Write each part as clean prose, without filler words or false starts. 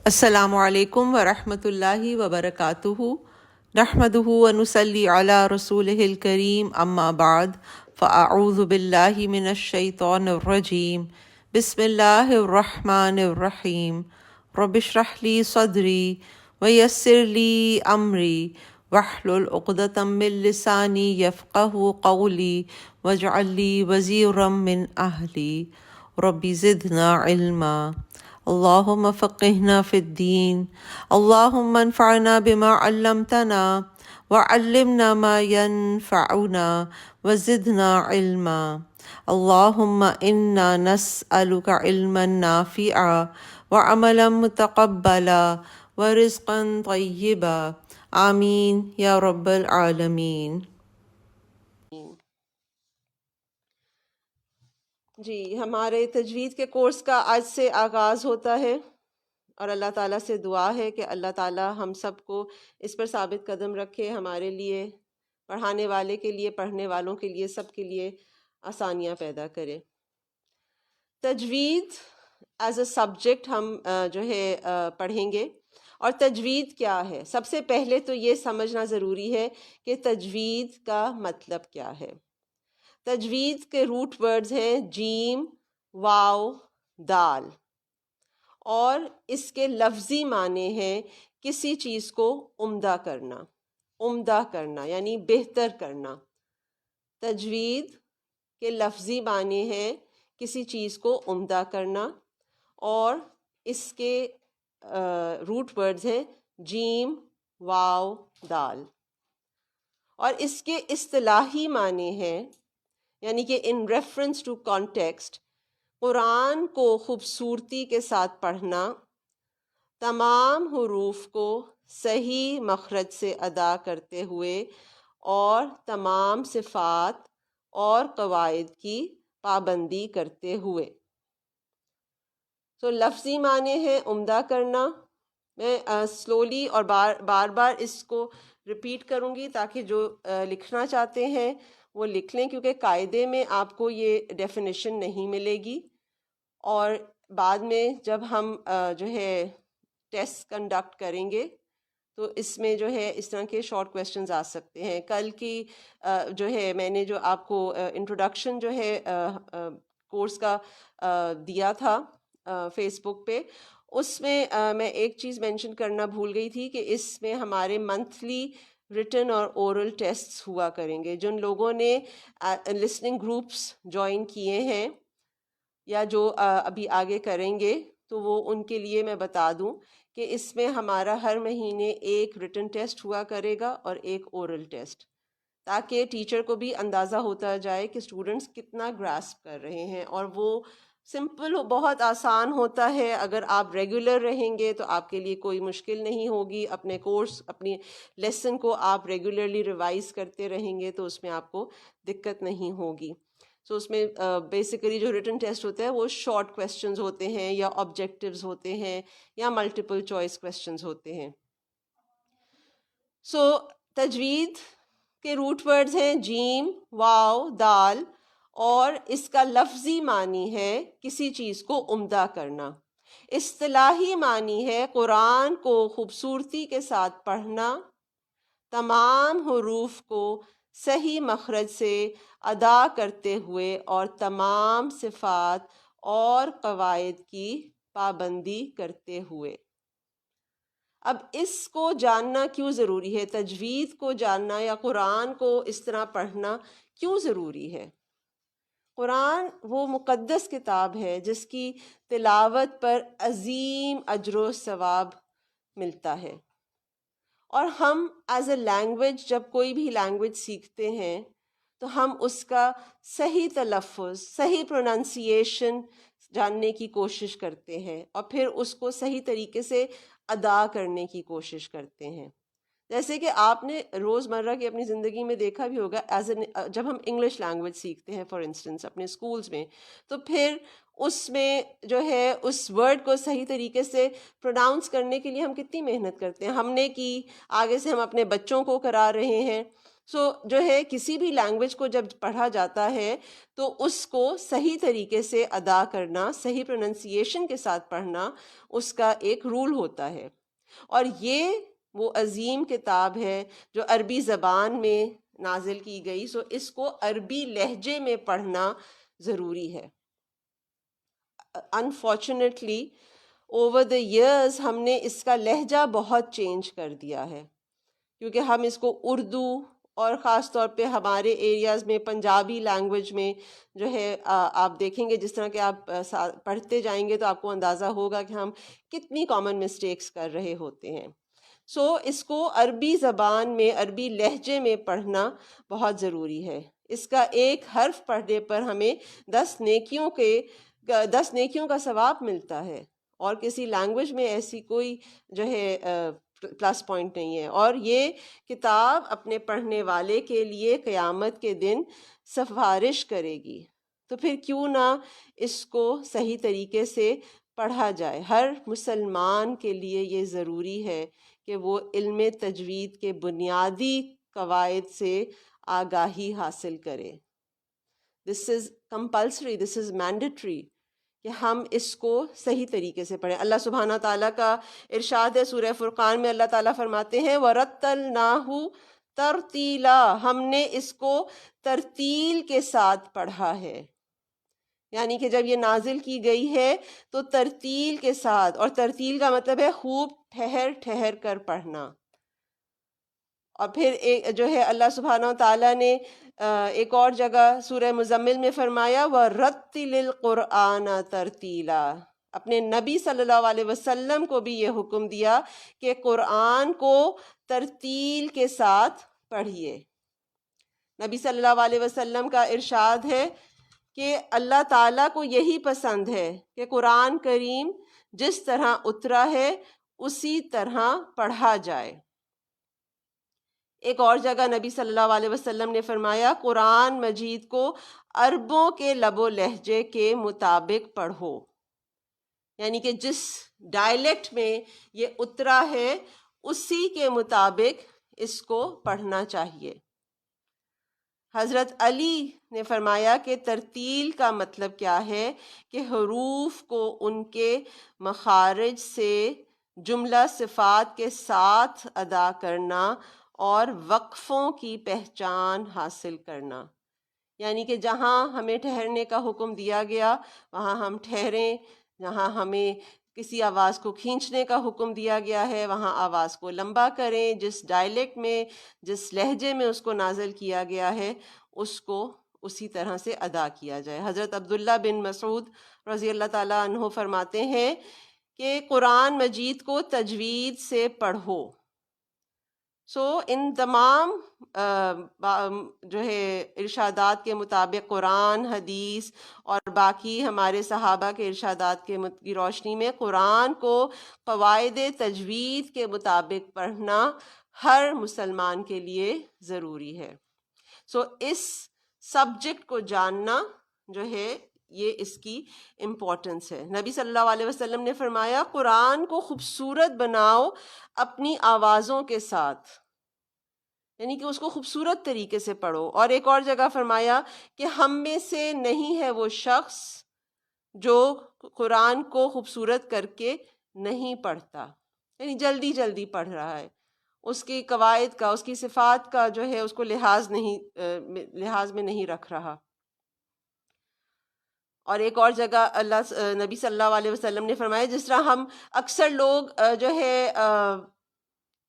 السلام علیکم ورحمۃ اللہ وبرکاتہ نحمدہ ونصلی علی رسولہ الکریم اما بعد فاعوذ باللہ من الشیطان الرجیم بسم اللہ الرحمن الرحیم رب اشرح لی صدری ویسر لی امری واحلل عقدۃ من لسانی یفقہوا قولی واجعل لی وزیرا من اہلی رب زدنا علما اللہم فقہنا فی الدین اللہم انفعنا بما علمتنا وعلمنا ما ینفعنا وزدنا علما اللہم انا نسألک علما نافعا وعملا متقبلا ورزقا طیبا آمین یا رب العالمین۔ جی، ہمارے تجوید کے کورس کا آج سے آغاز ہوتا ہے اور اللہ تعالیٰ سے دعا ہے کہ اللہ تعالیٰ ہم سب کو اس پر ثابت قدم رکھے، ہمارے لیے، پڑھانے والے کے لیے، پڑھنے والوں کے لیے، سب کے لیے آسانیاں پیدا کرے۔ تجوید ایز اے سبجیکٹ ہم پڑھیں گے۔ اور تجوید کیا ہے؟ سب سے پہلے تو یہ سمجھنا ضروری ہے کہ تجوید کا مطلب کیا ہے۔ تجوید کے روٹ ورڈز ہیں جیم، واو، دال، اور اس کے لفظی معنی ہیں کسی چیز کو عمدہ کرنا، عمدہ کرنا یعنی بہتر کرنا۔ تجوید کے لفظی معنی ہیں کسی چیز کو عمدہ کرنا، اور اس کے روٹ ورڈز ہیں جیم، واو، دال، اور اس کے اصطلاحی معنی ہیں، یعنی کہ ان ریفرنس ٹو کانٹیکسٹ، قرآن کو خوبصورتی کے ساتھ پڑھنا، تمام حروف کو صحیح مخرج سے ادا کرتے ہوئے، اور تمام صفات اور قواعد کی پابندی کرتے ہوئے۔ تو لفظی معنی ہے عمدہ کرنا۔ میں سلولی اور بار بار اس کو ریپیٹ کروں گی تاکہ جو لکھنا چاہتے ہیں وہ لکھ لیں، کیونکہ قاعدے میں آپ کو یہ ڈیفینیشن نہیں ملے گی، اور بعد میں جب ہم ٹیسٹ کنڈکٹ کریں گے تو اس میں اس طرح کے شارٹ کویسچنز آ سکتے ہیں۔ کل کی میں نے جو آپ کو انٹروڈکشن کورس کا دیا تھا فیس بک پہ، اس میں میں ایک چیز مینشن کرنا بھول گئی تھی کہ اس میں ہمارے منتھلی ریٹن اور اورل ٹیسٹس ہوا کریں گے۔ جن لوگوں نے لسننگ گروپس جوائن کیے ہیں یا جو ابھی آگے کریں گے، تو وہ ان کے لیے میں بتا دوں کہ اس میں ہمارا ہر مہینے ایک ریٹن ٹیسٹ ہوا کرے گا اور ایک اورل ٹیسٹ، تاکہ ٹیچر کو بھی اندازہ ہوتا جائے کہ اسٹوڈنٹس کتنا گراسپ کر رہے ہیں۔ اور وہ سمپل، بہت آسان ہوتا ہے، اگر آپ ریگولر رہیں گے تو آپ کے لیے کوئی مشکل نہیں ہوگی۔ اپنے کورس، اپنی لیسن کو آپ ریگولرلی ریوائز کرتے رہیں گے تو اس میں آپ کو دقت نہیں ہوگی۔ سو اس میں بیسیکلی جو ریٹن ٹیسٹ ہوتا ہے وہ شارٹ کویسچنز ہوتے ہیں، یا آبجیکٹیوز ہوتے ہیں، یا ملٹیپل چوائس کویسچنز ہوتے ہیں۔ سو تجوید کے روٹ ورڈز ہیں جیم، واو، دال، اور اس کا لفظی معنی ہے کسی چیز کو عمدہ کرنا۔ اصطلاحی معنی ہے قرآن کو خوبصورتی کے ساتھ پڑھنا، تمام حروف کو صحیح مخرج سے ادا کرتے ہوئے، اور تمام صفات اور قواعد کی پابندی کرتے ہوئے۔ اب اس کو جاننا کیوں ضروری ہے؟ تجوید کو جاننا یا قرآن کو اس طرح پڑھنا کیوں ضروری ہے؟ قرآن وہ مقدس کتاب ہے جس کی تلاوت پر عظیم اجر و ثواب ملتا ہے، اور ہم ایز اے لینگویج جب کوئی بھی لینگویج سیکھتے ہیں تو ہم اس کا صحیح تلفظ، صحیح پروننسیشن جاننے کی کوشش کرتے ہیں، اور پھر اس کو صحیح طریقے سے ادا کرنے کی کوشش کرتے ہیں۔ جیسے کہ آپ نے روزمرہ کی اپنی زندگی میں دیکھا بھی ہوگا، جب ہم انگلش لینگویج سیکھتے ہیں فار انسٹنس اپنے اسکولز میں، تو پھر اس میں اس ورڈ کو صحیح طریقے سے پروناؤنس کرنے کے لیے ہم کتنی محنت کرتے ہیں۔ ہم نے کی، آگے سے ہم اپنے بچوں کو کرا رہے ہیں، جو ہے کسی بھی لینگویج کو جب پڑھا جاتا ہے تو اس کو صحیح طریقے سے ادا کرنا، صحیح پروننسیشن کے ساتھ پڑھنا اس کا ایک رول ہوتا ہے. اور یہ وہ عظیم کتاب ہے جو عربی زبان میں نازل کی گئی، اس کو عربی لہجے میں پڑھنا ضروری ہے. انفارچونیٹلی اوور دا ایئرز ہم نے اس کا لہجہ بہت چینج کر دیا ہے، کیونکہ ہم اس کو اردو اور خاص طور پہ ہمارے ایریاز میں پنجابی لینگویج میں جو ہے آپ دیکھیں گے، جس طرح کہ آپ پڑھتے جائیں گے تو آپ کو اندازہ ہوگا کہ ہم کتنی کامن مسٹیکس کر رہے ہوتے ہیں. اس کو عربی زبان میں، عربی لہجے میں پڑھنا بہت ضروری ہے. اس کا ایک حرف پڑھنے پر ہمیں 10 نیکیوں کا ثواب ملتا ہے، اور کسی لینگویج میں ایسی کوئی جو ہے پلس پوائنٹ نہیں ہے. اور یہ کتاب اپنے پڑھنے والے کے لیے قیامت کے دن سفارش کرے گی. تو پھر کیوں نہ اس کو صحیح طریقے سے پڑھا جائے. ہر مسلمان کے لیے یہ ضروری ہے کہ وہ علم تجوید کے بنیادی قواعد سے آگاہی حاصل کرے. دس is compulsory, this is mandatory کہ ہم اس کو صحیح طریقے سے پڑھیں. اللہ سبحانہ تعالیٰ کا ارشاد ہے سورہ فرقان میں، اللہ تعالیٰ فرماتے ہیں وَرَتَّلْنَاهُ تَرْتِيلًا، ہم نے اس کو ترتیل کے ساتھ پڑھا ہے. یعنی کہ جب یہ نازل کی گئی ہے تو ترتیل کے ساتھ، اور ترتیل کا مطلب ہے خوب ٹھہر ٹھہر کر پڑھنا. اور پھر جو ہے اللہ سبحانہ تعالیٰ نے ایک اور جگہ سورہ مزمل میں فرمایا وَرَتِّلِ الْقُرْآنَ تَرْتِيلًا. اپنے نبی صلی اللہ علیہ وسلم کو بھی یہ حکم دیا کہ قرآن کو ترتیل کے ساتھ پڑھیے. نبی صلی اللہ علیہ وسلم کا ارشاد ہے کہ اللہ تعالیٰ کو یہی پسند ہے کہ قرآن کریم جس طرح اترا ہے اسی طرح پڑھا جائے. ایک اور جگہ نبی صلی اللہ علیہ وسلم نے فرمایا قرآن مجید کو عربوں کے لب و لہجے کے مطابق پڑھو. یعنی کہ جس ڈائلیکٹ میں یہ اترا ہے اسی کے مطابق اس کو پڑھنا چاہیے. حضرت علی نے فرمایا کہ ترتیل کا مطلب کیا ہے کہ حروف کو ان کے مخارج سے جملہ صفات کے ساتھ ادا کرنا اور وقفوں کی پہچان حاصل کرنا. یعنی کہ جہاں ہمیں ٹھہرنے کا حکم دیا گیا وہاں ہم ٹھہریں، جہاں ہمیں کسی آواز کو کھینچنے کا حکم دیا گیا ہے وہاں آواز کو لمبا کریں. جس ڈائلیکٹ میں، جس لہجے میں اس کو نازل کیا گیا ہے اس کو اسی طرح سے ادا کیا جائے. حضرت عبداللہ بن مسعود رضی اللہ تعالیٰ عنہ فرماتے ہیں کہ قرآن مجید کو تجوید سے پڑھو. ان تمام جو ہے ارشادات کے مطابق قرآن، حدیث اور باقی ہمارے صحابہ کے ارشادات کی روشنی میں قرآن کو قواعد تجوید کے مطابق پڑھنا ہر مسلمان کے لیے ضروری ہے. اس سبجیکٹ کو جاننا جو ہے یہ اس کی امپورٹنس ہے. نبی صلی اللہ علیہ وسلم نے فرمایا قرآن کو خوبصورت بناؤ اپنی آوازوں کے ساتھ، یعنی کہ اس کو خوبصورت طریقے سے پڑھو. اور ایک اور جگہ فرمایا کہ ہم میں سے نہیں ہے وہ شخص جو قرآن کو خوبصورت کر کے نہیں پڑھتا، یعنی جلدی جلدی پڑھ رہا ہے، اس کی قواعد کا، اس کی صفات کا جو ہے اس کو لحاظ میں نہیں رکھ رہا. اور ایک اور جگہ نبی صلی اللہ علیہ وسلم نے فرمایا جس طرح ہم اکثر لوگ جو ہے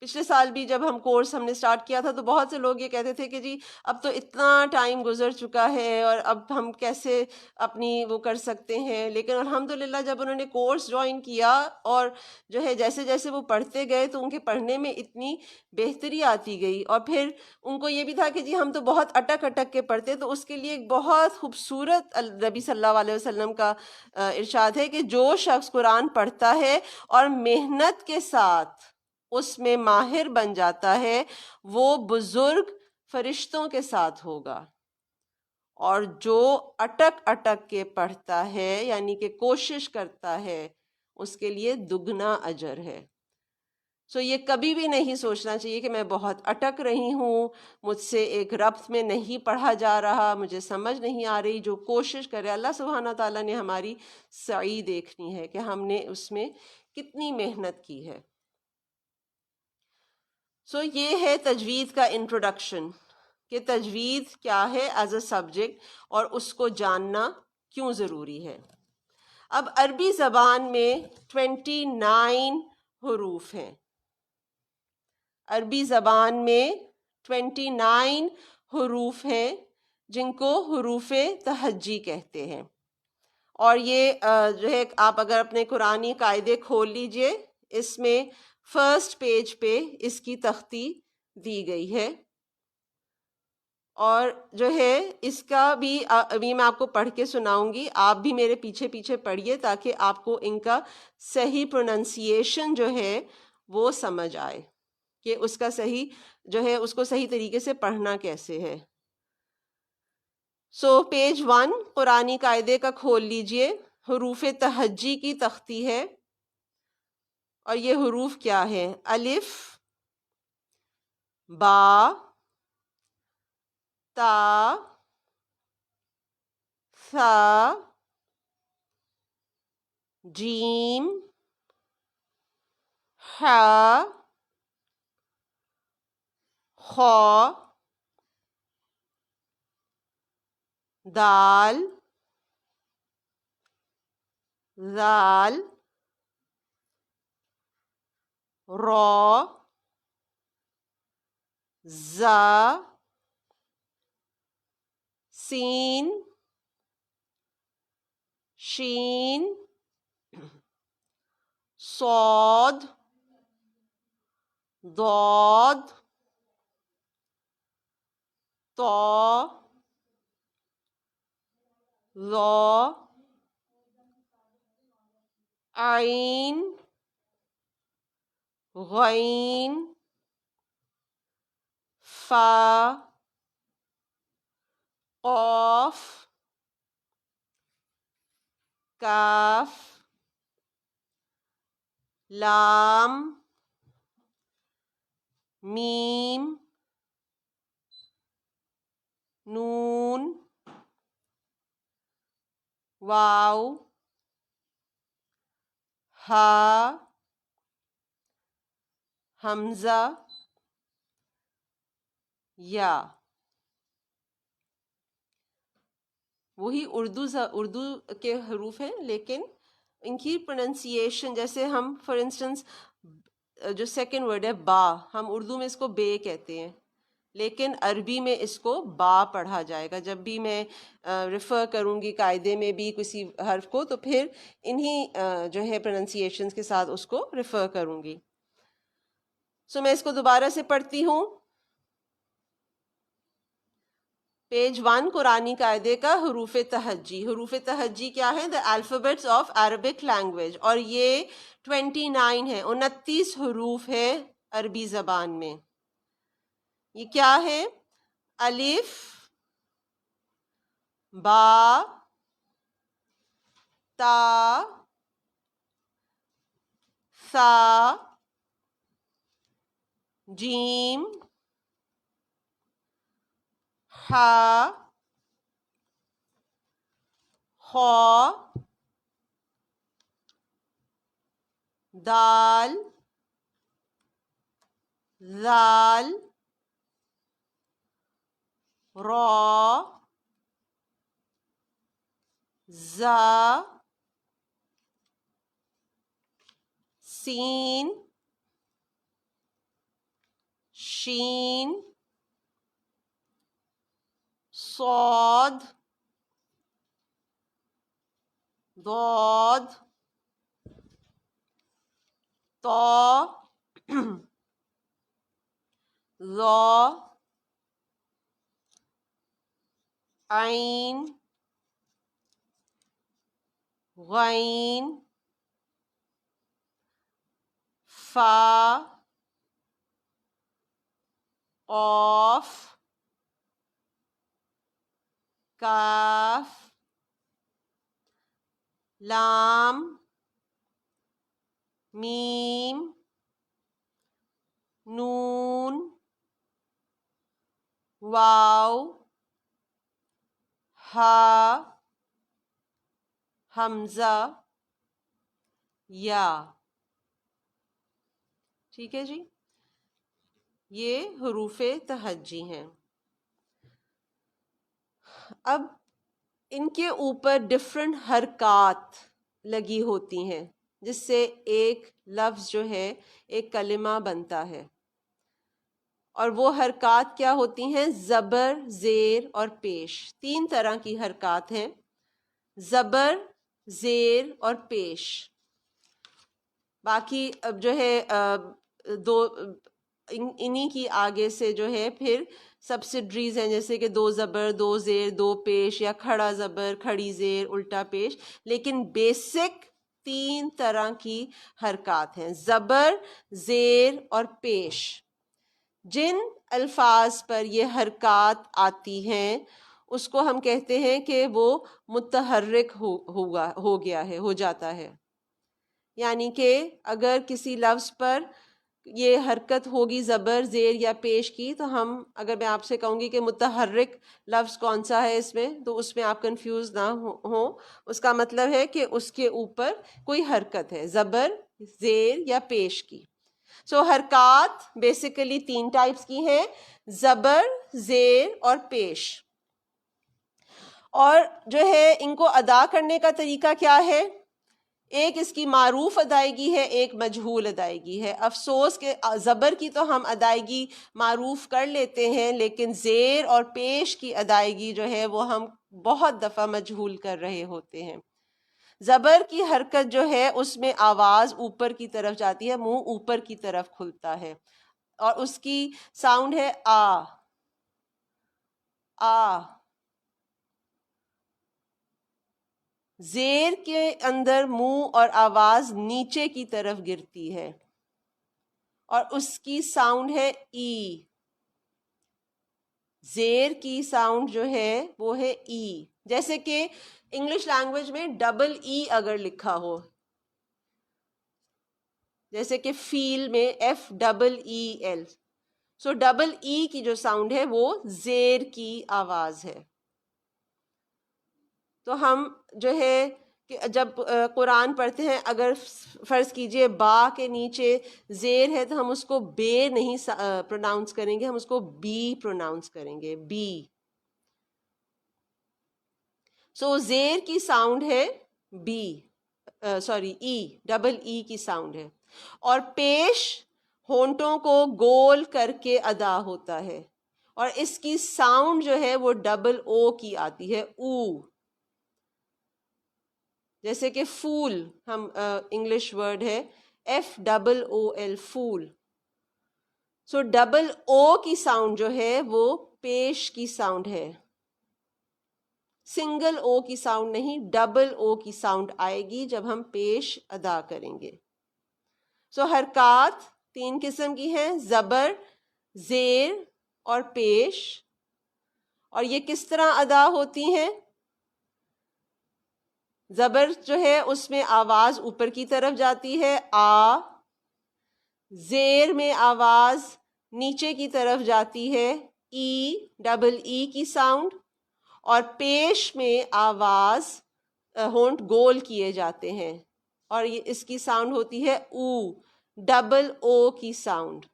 پچھلے سال بھی جب کورس ہم نے سٹارٹ کیا تھا تو بہت سے لوگ یہ کہتے تھے کہ جی اب تو اتنا ٹائم گزر چکا ہے اور اب ہم کیسے اپنی وہ کر سکتے ہیں. لیکن الحمدللہ جب انہوں نے کورس جوائن کیا اور جو ہے جیسے جیسے وہ پڑھتے گئے تو ان کے پڑھنے میں اتنی بہتری آتی گئی. اور پھر ان کو یہ بھی تھا کہ جی ہم تو بہت اٹک اٹک کے پڑھتے، تو اس کے لیے ایک بہت خوبصورت نبی صلی اللہ علیہ وسلم کا ارشاد ہے کہ جو شخص قرآن پڑھتا ہے اور محنت کے ساتھ اس میں ماہر بن جاتا ہے وہ بزرگ فرشتوں کے ساتھ ہوگا. اور جو اٹک اٹک کے پڑھتا ہے یعنی کہ کوشش کرتا ہے اس کے لیے دگنا اجر ہے. سو یہ کبھی بھی نہیں سوچنا چاہیے کہ میں بہت اٹک رہی ہوں، مجھ سے ایک ربط میں نہیں پڑھا جا رہا، مجھے سمجھ نہیں آ رہی. جو کوشش کرے، اللہ سبحانہ تعالیٰ نے ہماری سعی دیکھنی ہے کہ ہم نے اس میں کتنی محنت کی ہے. سو یہ ہے تجوید کا انٹروڈکشن کہ تجوید کیا ہے ایز اے سبجیکٹ اور اس کو جاننا کیوں ضروری ہے. اب عربی زبان میں 29 حروف ہیں. عربی زبان میں 29 حروف ہیں جن کو حروف تہجی کہتے ہیں. اور یہ جو ہے آپ اگر اپنے قرآنی قاعدے کھول لیجئے، اس میں فرسٹ پیج پہ اس کی تختی دی گئی ہے. اور جو ہے اس کا بھی ابھی میں آپ کو پڑھ کے سناؤں گی، آپ بھی میرے پیچھے پیچھے پڑھیے تاکہ آپ کو ان کا صحیح پروننسیشن جو ہے وہ سمجھ آئے کہ اس کا صحیح جو ہے اس کو صحیح طریقے سے پڑھنا کیسے ہے. سو پیج 1 قرآنی قاعدے کا کھول لیجئے. حروف تہجی کی تختی ہے اور یہ حروف کیا ہے؟ الف، با، تا، ثا، جیم، حا، خا، دال، ذال، را، زا، سین، شین، صاد، ضاد، طا، ظا، عین، غین، فا، قاف، کاف، لام، میم، نون، واو، ہا، حمزہ، یا. وہی اردو کے حروف ہیں لیکن ان کی پروننسیشن، جیسے ہم فار انسٹنس جو سیکنڈ ورڈ ہے با، ہم اردو میں اس کو بے کہتے ہیں لیکن عربی میں اس کو با پڑھا جائے گا. جب بھی میں ریفر کروں گی قاعدے میں بھی کسی حرف کو تو پھر انہی جو ہے پروننسیشنز کے ساتھ اس کو ریفر کروں گی. سو میں اس کو دوبارہ سے پڑھتی ہوں. پیج 1 قرآنی قاعدے کا حروف تہجی. حروف تہجی کیا ہے؟ دا الفابیٹس آف عربک لینگویج. اور یہ 29 ہے، 29 حروف ہے عربی زبان میں. یہ کیا ہے؟ الف، با، تا، ثا، جیم، حا، خا، دال، ذال، را، زا، سین، شین، صاد، ضاد، طا، ظا، عین، غین، فا، قاف، کاف، لام، میم، نون، واو، ہا، حمزہ، یا. ٹھیک ہے جی، یہ حروف تہجی ہیں. اب ان کے اوپر ڈفرنٹ حرکات لگی ہوتی ہیں جس سے ایک لفظ جو ہے ایک کلمہ بنتا ہے. اور وہ حرکات کیا ہوتی ہیں؟ زبر، زیر اور پیش. 3 طرح کی حرکات ہیں: زبر، زیر اور پیش. باقی اب جو ہے دو انہی کی آگے سے جو ہے پھر سبسڈریز ہیں، جیسے کہ 2 زبر، 2 زیر، 2 پیش، یا کھڑا زبر، کھڑی زیر، الٹا پیش. لیکن بیسک 3 طرح کی حرکات ہیں: زبر، زیر اور پیش. جن الفاظ پر یہ حرکات آتی ہیں اس کو ہم کہتے ہیں کہ وہ متحرک ہو گیا ہے، ہو جاتا ہے. یعنی کہ اگر کسی لفظ پر یہ حرکت ہوگی زبر، زیر یا پیش کی، تو اگر میں آپ سے کہوں گی کہ متحرک لفظ کون سا ہے اس میں، تو اس میں آپ کنفیوز نہ ہوں. اس کا مطلب ہے کہ اس کے اوپر کوئی حرکت ہے، زبر، زیر یا پیش کی. سو حرکات بیسیکلی 3 ٹائپس کی ہیں: زبر، زیر اور پیش. اور جو ہے ان کو ادا کرنے کا طریقہ کیا ہے؟ ایک اس کی معروف ادائیگی ہے، ایک مجہول ادائیگی ہے. افسوس کہ زبر کی تو ہم ادائیگی معروف کر لیتے ہیں، لیکن زیر اور پیش کی ادائیگی جو ہے وہ ہم بہت دفعہ مجہول کر رہے ہوتے ہیں. زبر کی حرکت جو ہے اس میں آواز اوپر کی طرف جاتی ہے، منہ اوپر کی طرف کھلتا ہے، اور اس کی ساؤنڈ ہے آ. آ. زیر کے اندر منہ اور آواز نیچے کی طرف گرتی ہے اور اس کی ساؤنڈ ہے ای. زیر کی ساؤنڈ جو ہے وہ ہے ای. جیسے کہ انگلش لینگویج میں ڈبل ای اگر لکھا ہو، جیسے کہ فیل میں F double E L, so double E کی جو ساؤنڈ ہے وہ زیر کی آواز ہے. تو ہم جو ہے کہ جب قرآن پڑھتے ہیں، اگر فرض کیجئے با کے نیچے زیر ہے تو ہم اس کو بے نہیں پروناؤنس کریں گے، ہم اس کو بی پروناؤنس کریں گے، بی. سو زیر کی ساؤنڈ ہے B, sorry E, double E کی ساؤنڈ ہے. اور پیش ہونٹوں کو گول کر کے ادا ہوتا ہے، اور اس کی ساؤنڈ جو ہے وہ ڈبل او کی آتی ہے، او. جیسے کہ فول، ہم انگلش ورڈ ہے ایف ڈبل او ایل، فول. سو ڈبل او کی ساؤنڈ جو ہے وہ پیش کی ساؤنڈ ہے. سنگل او کی ساؤنڈ نہیں، ڈبل او کی ساؤنڈ آئے گی جب ہم پیش ادا کریں گے. سو حرکات 3 قسم کی ہیں: زبر، زیر اور پیش. اور یہ کس طرح ادا ہوتی ہیں؟ زبر جو ہے اس میں آواز اوپر کی طرف جاتی ہے، آ. زیر میں آواز نیچے کی طرف جاتی ہے، ای، ڈبل ای کی ساؤنڈ. اور پیش میں آواز ہونٹ گول کیے جاتے ہیں اور اس کی ساؤنڈ ہوتی ہے او، ڈبل او کی ساؤنڈ.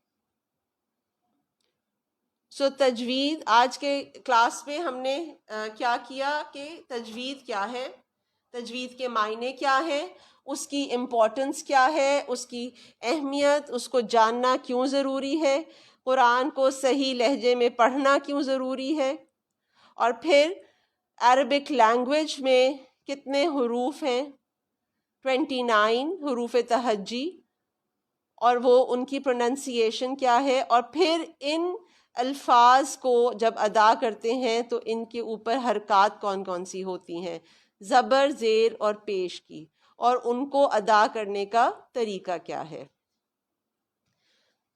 سو تجوید، آج کے کلاس میں ہم نے کیا کیا کہ تجوید کیا ہے، تجوید کے معنی کیا ہیں، اس کی امپورٹنس کیا ہے، اس کی اہمیت، اس کو جاننا کیوں ضروری ہے، قرآن کو صحیح لہجے میں پڑھنا کیوں ضروری ہے، اور پھر عربک لینگویج میں کتنے حروف ہیں، 29 حروف تہجی، اور وہ ان کی پروننسیشن کیا ہے. اور پھر ان الفاظ کو جب ادا کرتے ہیں تو ان کے اوپر حرکات کون کون سی ہوتی ہیں، زبر، زیر اور پیش کی، اور ان کو ادا کرنے کا طریقہ کیا ہے.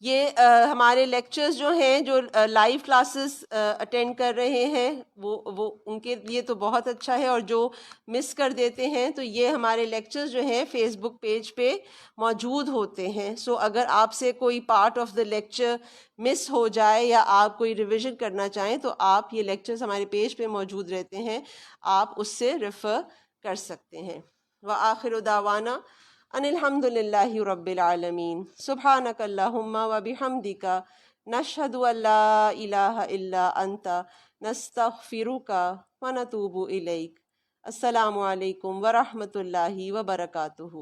یہ ہمارے لیکچرز جو ہیں، جو لائیو کلاسز اٹینڈ کر رہے ہیں، وہ ان کے لیے تو بہت اچھا ہے، اور جو مس کر دیتے ہیں تو یہ ہمارے لیکچرز جو ہیں فیس بک پیج پہ موجود ہوتے ہیں. سو اگر آپ سے کوئی پارٹ آف دا لیکچر مس ہو جائے یا آپ کوئی ریویژن کرنا چاہیں تو آپ یہ لیکچرز ہمارے پیج پہ موجود رہتے ہیں، آپ اس سے ریفر کر سکتے ہیں. وآخر دعوانا ان الحمد للہ رب العالمین. سبحانک اللہم و بحمدک نشہد ان لا الہ الا انت نستغفرک و نتوب الیک. السلام علیکم ورحمۃ اللہ وبرکاتہ.